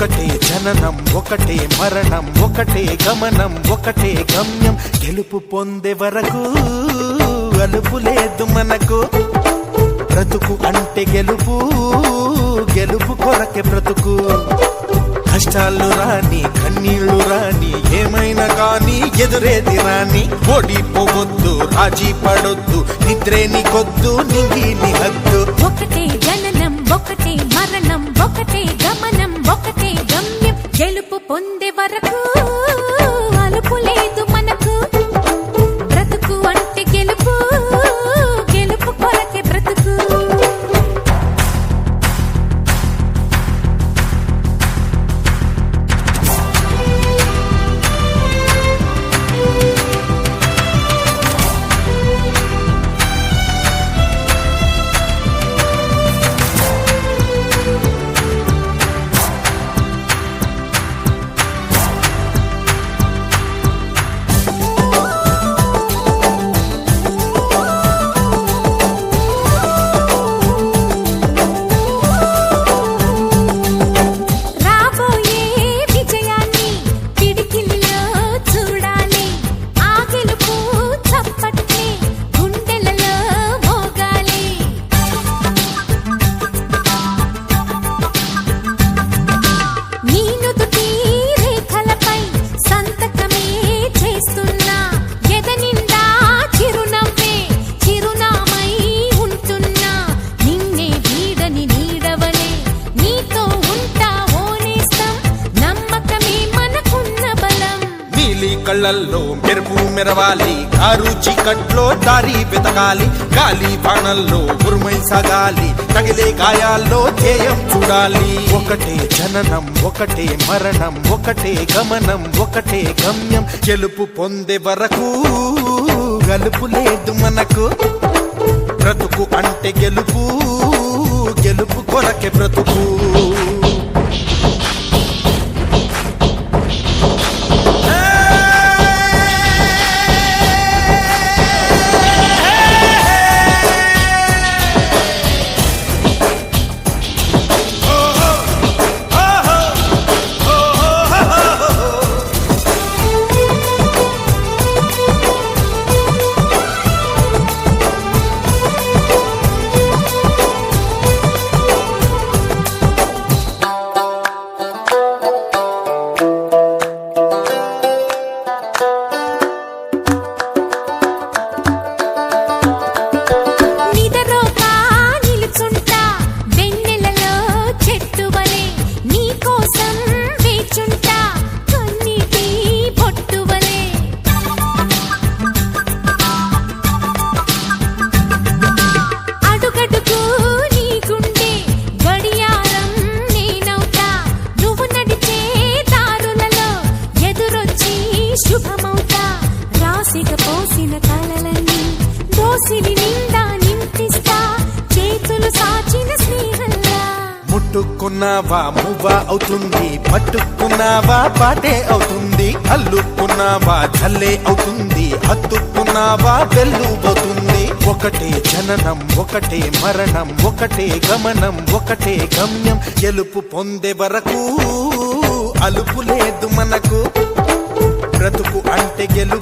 ఒకటే జననం ఒకటే మరణం ఒకటే గమనం ఒకటే గమ్యం గెలుపు పొందే వరకు అలుపు లేదు మనకు బ్రతుకు అంటే గెలుపు గెలుపు కొరకే బ్రతుకు కష్టాలు రాని కన్నీళ్లు రాని ఏమైనా కానీ ఎదురేది రాని ఓడిపోవద్దు రాజీ పడొద్దు నిద్రేని కొద్దు నింగిని హద్దు ఒకటే జననం ఒకటే మరణం ఒకటే గమనం ఒకటే గమ్యం గెలుపు పొందే వరకు అలుపు లేదు మనకు బ్రతుకు అంటే గెలుపు గెలుపు కొరకే బ్రతుకు కళ్ళల్లో మెరుపు మెరవాలి కారు చీకట్లో దారి వెతకాలి గాలి బాణల్లో ఉరుమై సాగాలి తగిలే గాయాల్లో ధ్యేయం చూడాలి ఒకటే జననం ఒకటే మరణం ఒకటే గమనం ఒకటే గమ్యం గెలుపు పొందే వరకు గలుపు లేదు మనకు బ్రతుకు అంటే గెలుపు గెలుపు కొరకే బ్రతుకు పోసిన కలలన్నీ దోసిలి నిండా నింపిస్తా చేతులు సాచిన స్నేహంలా ముట్టుకున్నావా మువ్వా అవుతుంది పట్టుకున్నావా పాటే అవుతుంది అల్లుకున్నావా జల్లే అవుతుంది హత్తుకున్నావా వెల్లుబోతుంది ఒకటే జననం ఒకటే మరణం ఒకటే గమనం ఒకటే గమ్యం గెలుపు పొందే వరకు అలుపు లేదు మనకు బ్రతుకు అంటే గెలుపు